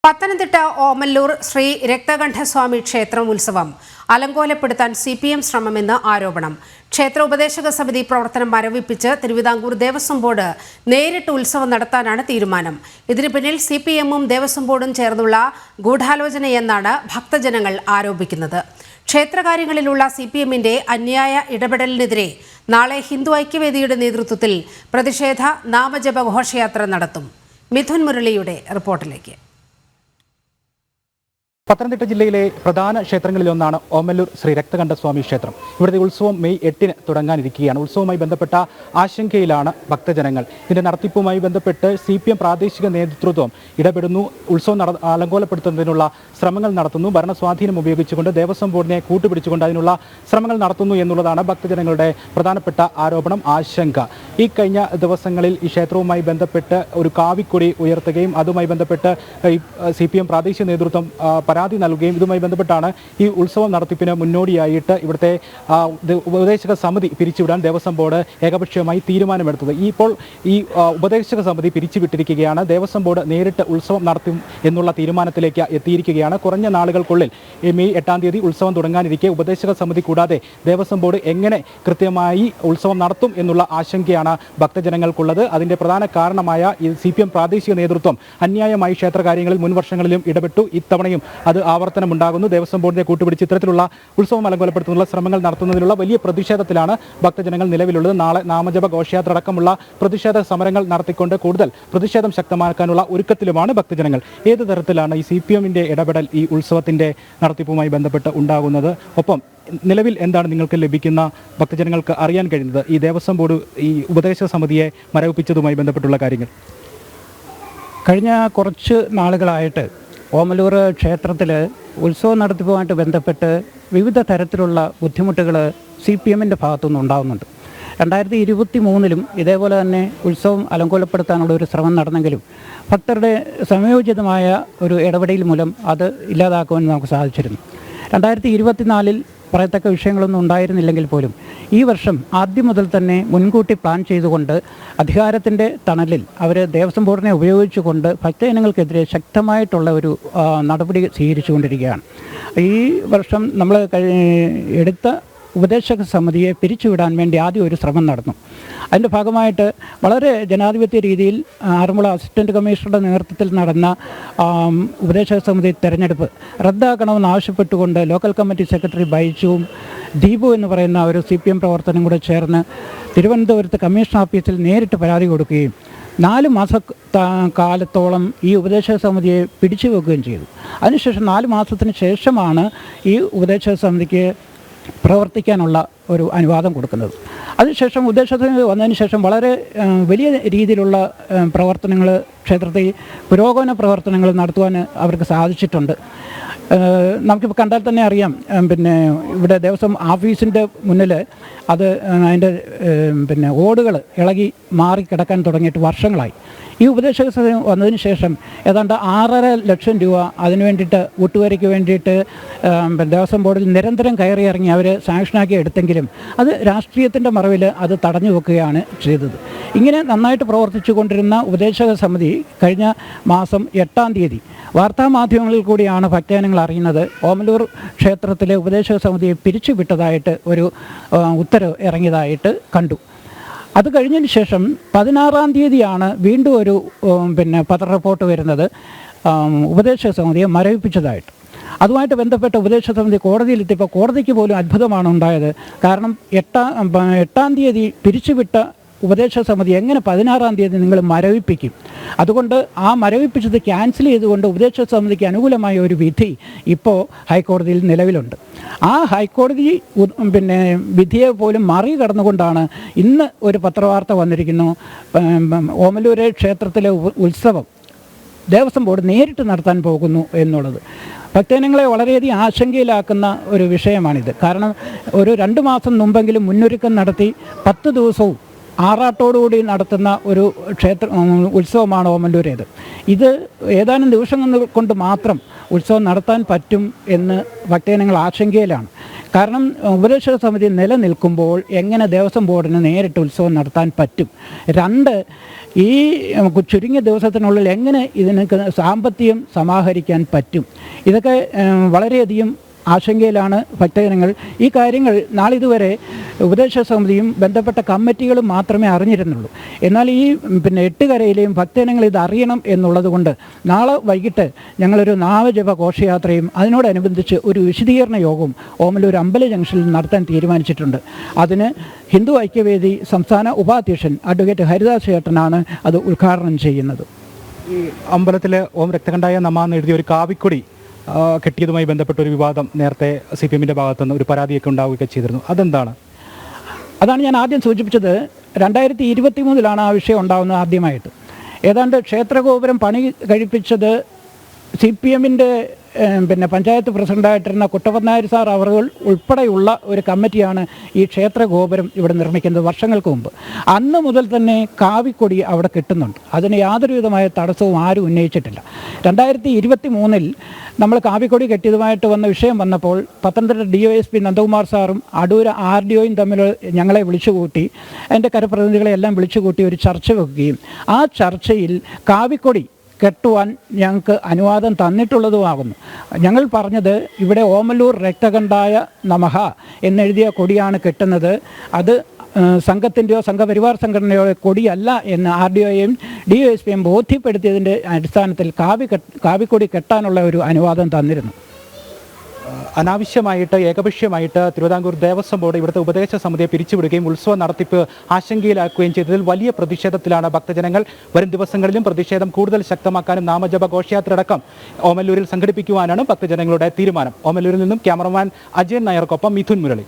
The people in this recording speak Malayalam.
പത്തനംതിട്ട ഓമല്ലൂർ ശ്രീ രക്തകണ്ഠസ്വാമി ക്ഷേത്രം ഉത്സവം അലങ്കോലപ്പെടുത്താൻ CPM ശ്രമമെന്ന് ആരോപണം. ക്ഷേത്ര ഉപദേശക സമിതി പ്രവർത്തനം മരവിപ്പിച്ച് തിരുവിതാംകൂർ ദേവസ്വം ബോർഡ് നേരിട്ട് ഉത്സവം നടത്താനാണ് തീരുമാനം. ഇതിന് പിന്നിൽ CPM-ഉം ദേവസ്വം ബോർഡും ചേർന്നുള്ള ഗൂഢാലോചനയെന്നാണ് ഭക്തജനങ്ങൾ ആരോപിക്കുന്നത്. ക്ഷേത്രകാര്യങ്ങളിലുള്ള CPM-ന്റെ അന്യായ ഇടപെടലിനെതിരെ നാളെ ഹിന്ദു ഐക്യവേദിയുടെ നേതൃത്വത്തിൽ പ്രതിഷേധ നാമജപ ഘോഷയാത്ര നടത്തും. മിഥുൻ മുരളിയുടെ റിപ്പോർട്ടിലേക്ക്. പത്തനംതിട്ട ജില്ലയിലെ പ്രധാന ക്ഷേത്രങ്ങളിലൊന്നാണ് ഓമല്ലൂർ ശ്രീ രക്തകണ്ഠസ്വാമി ക്ഷേത്രം. ഇവിടുത്തെ ഉത്സവം മെയ് 8-ന് തുടങ്ങാനിരിക്കുകയാണ്. ഉത്സവവുമായി ബന്ധപ്പെട്ട ആശങ്കയിലാണ് ഭക്തജനങ്ങൾ. ഇതിന്റെ നടത്തിപ്പുമായി ബന്ധപ്പെട്ട് CPM പ്രാദേശിക നേതൃത്വം ഇടപെടുന്നു. ഉത്സവം അലങ്കോലപ്പെടുത്തുന്നതിനുള്ള ശ്രമങ്ങൾ നടത്തുന്നു. ഭരണസ്വാധീനം ഉപയോഗിച്ചുകൊണ്ട് ദേവസ്വം ബോർഡിനെ കൂട്ടുപിടിച്ചുകൊണ്ട് അതിനുള്ള ശ്രമങ്ങൾ നടത്തുന്നു എന്നുള്ളതാണ് ഭക്തജനങ്ങളുടെ പ്രധാനപ്പെട്ട ആരോപണം, ആശങ്ക. ഈ കഴിഞ്ഞ ദിവസങ്ങളിൽ ഈ ക്ഷേത്രവുമായി ബന്ധപ്പെട്ട് ഒരു കാവിക്കൊടി ഉയർത്തുകയും അതുമായി ബന്ധപ്പെട്ട് CPM പ്രാദേശിക നേതൃത്വം പരാതി നൽകുകയും ഇതുമായി ബന്ധപ്പെട്ടാണ് ഈ ഉത്സവം നടത്തിപ്പിന് മുന്നോടിയായിട്ട് ഇവിടുത്തെ ഉപദേശക സമിതി പിരിച്ചുവിടാൻ ദേവസ്വം ബോർഡ് ഏകപക്ഷീയമായി തീരുമാനമെടുത്തത്. ഇപ്പോൾ ഈ ഉപദേശക സമിതി പിരിച്ചുവിട്ടിരിക്കുകയാണ്. ദേവസ്വം ബോർഡ് നേരിട്ട് ഉത്സവം നടത്തും എന്നുള്ള തീരുമാനത്തിലേക്ക് എത്തിയിരിക്കുകയാണ്. കുറഞ്ഞ നാളുകൾക്കുള്ളിൽ മെയ് 8-ാം തീയതി ഉത്സവം തുടങ്ങാനിരിക്കെ ഉപദേശക സമിതി കൂടാതെ ദേവസ്വം ബോർഡ് എങ്ങനെ കൃത്യമായി ഉത്സവം നടത്തും എന്നുള്ള ആശങ്കയാണ് ഭക്തജനങ്ങൾക്കുള്ളത്. അതിന്റെ പ്രധാന കാരണമായ CPM പ്രാദേശിക നേതൃത്വം അന്യായമായി ക്ഷേത്രകാര്യങ്ങളിൽ മുൻവർഷങ്ങളിലും ഇടപെട്ടു. ഇത്തവണയും അത് ആവർത്തനമുണ്ടാകുന്നു. ദേവസ്വം ബോർഡിനെ കൂട്ടുപിടിച്ച് ഇത്തരത്തിലുള്ള ഉത്സവം അലങ്കോലപ്പെടുത്തുന്ന ശ്രമങ്ങൾ നടത്തുന്നതിനുള്ള വലിയ പ്രതിഷേധത്തിലാണ് ഭക്തജനങ്ങൾ നിലവിലുള്ളത്. നാളെ നാമജപ ഘോഷയാത്ര അടക്കമുള്ള പ്രതിഷേധ സമരങ്ങൾ നടത്തിക്കൊണ്ട് കൂടുതൽ പ്രതിഷേധം ശക്തമാക്കാനുള്ള ഒരുക്കത്തിലുമാണ് ഭക്തജനങ്ങൾ. ഏത് തരത്തിലാണ് ഈ CPM-ന്റെ ഇടപെടൽ ഈ ഉത്സവത്തിന്റെ നടത്തിപ്പുമായി ബന്ധപ്പെട്ട് ഉണ്ടാകുന്നത്? ഒപ്പം നിലവിൽ എന്താണ് നിങ്ങൾക്ക് ലഭിക്കുന്ന ഭക്തജനങ്ങൾക്ക് അറിയാൻ കഴിയുന്നത് ഈ ദേവസ്വം ബോർഡ് ഈ ഉപദേശക സമിതിയെ മരവിപ്പിച്ചതുമായി ബന്ധപ്പെട്ടുള്ള കാര്യങ്ങൾ? കഴിഞ്ഞ കുറച്ച് നാളുകളായിട്ട് ഓമല്ലൂർ ക്ഷേത്രത്തിൽ ഉത്സവ നടത്തിപ്പുമായിട്ട് ബന്ധപ്പെട്ട് വിവിധ തരത്തിലുള്ള ബുദ്ധിമുട്ടുകൾ CPM-ന്റെ ഭാഗത്തുനിന്ന് ഉണ്ടാകുന്നുണ്ട്. 2023-ലും ഇതേപോലെ തന്നെ ഉത്സവം അലങ്കോലപ്പെടുത്താനുള്ള ഒരു ശ്രമം നടന്നെങ്കിലും ഭക്തരുടെ സമയോചിതമായ ഒരു ഇടപെടൽ മൂലം അത് ഇല്ലാതാക്കുവാൻ നമുക്ക് സാധിച്ചിരുന്നു. 2024-ൽ പറയത്തക്ക വിഷയങ്ങളൊന്നും ഉണ്ടായിരുന്നില്ലെങ്കിൽ പോലും ഈ വർഷം ആദ്യം മുതൽ തന്നെ മുൻകൂട്ടി പ്ലാൻ ചെയ്തുകൊണ്ട് അധികാരത്തിൻ്റെ തണലിൽ അവർ ദേവസ്വം ബോർഡിനെ ഉപയോഗിച്ചുകൊണ്ട് ഭക്തജനങ്ങൾക്കെതിരെ ശക്തമായിട്ടുള്ള ഒരു നടപടി സ്വീകരിച്ചുകൊണ്ടിരിക്കുകയാണ്. ഈ വർഷം നമ്മൾ എടുത്ത ഉപദേശക സമിതിയെ പിരിച്ചുവിടാൻ വേണ്ടി ആദ്യം ഒരു ശ്രമം നടന്നു. അതിൻ്റെ ഭാഗമായിട്ട് വളരെ ജനാധിപത്യ രീതിയിൽ ആറന്മുള അസിസ്റ്റൻറ്റ് കമ്മീഷണറുടെ നേതൃത്വത്തിൽ നടന്ന ഉപദേശക സമിതി തെരഞ്ഞെടുപ്പ് റദ്ദാക്കണമെന്ന് ആവശ്യപ്പെട്ടുകൊണ്ട് ലോക്കൽ കമ്മിറ്റി സെക്രട്ടറി ബൈജുവും ദീപു എന്ന് പറയുന്ന ഒരു CPM പ്രവർത്തനം കൂടെ ചേർന്ന് തിരുവനന്തപുരത്ത് കമ്മീഷൻ ഓഫീസിൽ നേരിട്ട് പരാതി കൊടുക്കുകയും 4 മാസ കാലത്തോളം ഈ ഉപദേശക സമിതിയെ പിടിച്ചു വെക്കുകയും ചെയ്തു. അതിനുശേഷം 4 മാസത്തിന് ശേഷമാണ് ഈ ഉപദേശക സമിതിക്ക് പ്രവർത്തിക്കാനുള്ള ഒരു അനുവാദം കൊടുക്കുന്നത്. അതിനുശേഷം ഉദ്ദേശത്തിന് വന്നതിന് ശേഷം വളരെ വലിയ രീതിയിലുള്ള പ്രവർത്തനങ്ങൾ ക്ഷേത്രത്തിൽ പുരോഗമന പ്രവർത്തനങ്ങൾ നടത്തുവാൻ അവർക്ക് സാധിച്ചിട്ടുണ്ട്. നമുക്കിപ്പോൾ കണ്ടാൽ തന്നെ അറിയാം, പിന്നെ ഇവിടെ ദേവസ്വം ഓഫീസിൻ്റെ മുന്നിൽ അത് അതിൻ്റെ ഓടുകൾ ഇളകി മാറിക്കിടക്കാൻ തുടങ്ങിയിട്ട് വർഷങ്ങളായി. ഈ ഉപദേശക സമിതി വന്നതിന് ശേഷം ഏതാണ്ട് 6.5 ലക്ഷം രൂപ അതിനു വേണ്ടിയിട്ട് ഒട്ടുവരയ്ക്ക് വേണ്ടിയിട്ട് ദേവസ്വം ബോർഡിൽ നിരന്തരം കയറി ഇറങ്ങി അവർ സാങ്ഷനാക്കി എടുത്തെങ്കിലും അത് രാഷ്ട്രീയത്തിൻ്റെ മറവിൽ അത് തടഞ്ഞു വെക്കുകയാണ് ചെയ്തത്. ഇങ്ങനെ നന്നായിട്ട് പ്രവർത്തിച്ചു കൊണ്ടിരുന്ന ഉപദേശക സമിതി കഴിഞ്ഞ മാസം 8-ാം തീയതി വാർത്താമാധ്യമങ്ങളിൽ കൂടിയാണ് ഭക്തജനങ്ങൾ അറിയുന്നത് ഓമല്ലൂർ ക്ഷേത്രത്തിലെ ഉപദേശക സമിതിയെ പിരിച്ചുവിട്ടതായിട്ട് ഒരു ഉത്തരവ് ഇറങ്ങിയതായിട്ട് കണ്ടു. അത് കഴിഞ്ഞതിന് ശേഷം 16-ാം തീയതിയാണ് വീണ്ടും ഒരു പത്ര റിപ്പോർട്ട് വരുന്നത് ഉപദേശക സമിതിയെ മരവിപ്പിച്ചതായിട്ട്. അതുമായിട്ട് ബന്ധപ്പെട്ട ഉപദേശക സമിതി കോടതിയിലെത്തിയപ്പോൾ കോടതിക്ക് പോലും അത്ഭുതമാണ് ഉണ്ടായത്. കാരണം 8-ാം തീയതി പിരിച്ചുവിട്ട ഉപദേശക സമിതി എങ്ങനെ 16-ാം തീയതി നിങ്ങൾ മരവിപ്പിക്കും? അതുകൊണ്ട് ആ മരവിപ്പിച്ചത് ക്യാൻസൽ ചെയ്തുകൊണ്ട് ഉപദേശക സമിതിക്ക് അനുകൂലമായ ഒരു വിധി ഇപ്പോൾ ഹൈക്കോടതിയിൽ നിലവിലുണ്ട്. ആ ഹൈക്കോടതി വിധിയെ പോലും മറികടന്നുകൊണ്ടാണ് ഇന്ന് ഒരു പത്രവാർത്ത വന്നിരിക്കുന്നു. ഓമല്ലൂർ ക്ഷേത്രത്തിലെ ഉത്സവം ദേവസ്വം ബോർഡ് നേരിട്ട് നടത്താൻ പോകുന്നു എന്നുള്ളത് ഭക്തജനങ്ങളെ വളരെയധികം ആശങ്കയിലാക്കുന്ന ഒരു വിഷയമാണിത്. കാരണം ഒരു 2 മാസം മുമ്പെങ്കിലും മുന്നൊരുക്കം നടത്തി 10 ദിവസവും ആറാട്ടോടുകൂടി നടത്തുന്ന ഒരു ഉത്സവമാണ് ഓമല്ലൂരേത്. ഇത് ഏതാനും ദിവസങ്ങൾ കൊണ്ട് മാത്രം ഉത്സവം നടത്താൻ പറ്റും എന്ന് ഭക്തജനങ്ങൾ ആശങ്കയിലാണ്. കാരണം ഉപദേശക സമിതി നിലനിൽക്കുമ്പോൾ എങ്ങനെ ദേവസ്വം ബോർഡിന് നേരിട്ട് ഉത്സവം നടത്താൻ പറ്റും? 2, ഈ ചുരുങ്ങിയ ദിവസത്തിനുള്ളിൽ എങ്ങനെ ഇതിന് സാമ്പത്തികം സമാഹരിക്കാൻ പറ്റും? ഇതൊക്കെ വളരെയധികം ആശങ്കയിലാണ് ഭക്തജനങ്ങൾ. ഈ കാര്യങ്ങൾ നാളിതുവരെ ഉപദേശക സമിതിയും ബന്ധപ്പെട്ട കമ്മിറ്റികളും മാത്രമേ അറിഞ്ഞിരുന്നുള്ളൂ. എന്നാൽ ഈ 8 കരയിലെയും ഭക്തജനങ്ങൾ ഇത് അറിയണം എന്നുള്ളത് കൊണ്ട് നാളെ വൈകിട്ട് ഞങ്ങളൊരു നാമജപ ഘോഷയാത്രയും അതിനോടനുബന്ധിച്ച് ഒരു വിശദീകരണ യോഗവും ഓമല്ലൂർ അമ്പല ജംഗ്ഷനിൽ നടത്താൻ തീരുമാനിച്ചിട്ടുണ്ട്. അതിന് ഹിന്ദു ഐക്യവേദി സംസ്ഥാന ഉപാധ്യക്ഷൻ അഡ്വക്കേറ്റ് ഹരിദാസ് ചേട്ടനാണ് അത് ഉദ്ഘാടനം ചെയ്യുന്നത്. ഈ അമ്പലത്തിൽ ഓം രക്തകണ്ഠായ നമഃ എന്ന് എഴുതിയ ഒരു കാവിക്കൊടി കെട്ടിയതുമായി ബന്ധപ്പെട്ട ഒരു വിവാദം നേരത്തെ CPM-ൻ്റെ ഭാഗത്തുനിന്ന് ഒരു പരാതിയൊക്കെ ഉണ്ടാവുകയൊക്കെ ചെയ്തിരുന്നു. അതെന്താണ്? അതാണ് ഞാൻ ആദ്യം സൂചിപ്പിച്ചത്. 2023 ആ വിഷയം ഉണ്ടാകുന്നത് ആദ്യമായിട്ട്. ഏതാണ്ട് ക്ഷേത്രഗോപുരം പണി കഴിപ്പിച്ചത് CPM-ൻ്റെ പഞ്ചായത്ത് പ്രസിഡൻ്റായിട്ടിരുന്ന കുട്ടപ്പൻ നായർ സാർ അവർ ഉൾപ്പെടെയുള്ള ഒരു കമ്മിറ്റിയാണ് ഈ ക്ഷേത്ര ഗോപുരം ഇവിടെ നിർമ്മിക്കുന്നത് വർഷങ്ങൾക്ക് മുമ്പ്. അന്ന് മുതൽ തന്നെ കാവിക്കൊടി അവിടെ കിട്ടുന്നുണ്ട്. അതിന് യാതൊരു വിധമായ തടസ്സവും ആരും ഉന്നയിച്ചിട്ടില്ല. 2023 നമ്മൾ കാവിക്കൊടി കെട്ടിയതുമായിട്ട് വന്ന വിഷയം വന്നപ്പോൾ പത്തനംതിട്ട DYSP നന്ദകുമാർ സാറും അടൂർ RDOയും തമ്മിൽ ഞങ്ങളെ വിളിച്ചുകൂട്ടി, അതിൻ്റെ കരപ്രതിനിധികളെല്ലാം വിളിച്ചുകൂട്ടി ഒരു ചർച്ച വെക്കുകയും ആ ചർച്ചയിൽ കാവിക്കൊടി കെട്ടുവാൻ ഞങ്ങൾക്ക് അനുവാദം തന്നിട്ടുള്ളതുമാകുന്നു. ഞങ്ങൾ പറഞ്ഞത് ഇവിടെ ഓമല്ലൂർ രക്തകണ്ഠായ നമഃ എന്നെഴുതിയ കൊടിയാണ് കെട്ടുന്നത്, അത് സംഘത്തിൻ്റെയോ സംഘപരിവാർ സംഘടനയോ കൊടിയല്ല എന്ന് RDOയും DYSPയും ബോധ്യപ്പെടുത്തിയതിൻ്റെ അടിസ്ഥാനത്തിൽ കാവിക്കൊടി കെട്ടാനുള്ള ഒരു അനുവാദം തന്നിരുന്നു. അനാവശ്യമായിട്ട് ഏകപക്ഷീയമായിട്ട് തിരുവിതാംകൂർ ദേവസ്വം ബോർഡ് ഇവിടുത്തെ ഉപദേശക സമിതിയെ പിരിച്ചുവിടുകയും ഉത്സവ നടത്തിപ്പ് ആശങ്കയിലാക്കുകയും ചെയ്തതിൽ വലിയ പ്രതിഷേധത്തിലാണ് ഭക്തജനങ്ങൾ. വരും ദിവസങ്ങളിലും പ്രതിഷേധം കൂടുതൽ ശക്തമാക്കാനും നാമജപ ഘോഷയാത്ര അടക്കം ഓമല്ലൂരിൽ സംഘടിപ്പിക്കുവാനാണ് ഭക്തജനങ്ങളുടെ തീരുമാനം. ഓമല്ലൂരിൽ നിന്നും ക്യാമറമാൻ അജയൻ നായർക്കൊപ്പം മിഥുൻ മുരളി.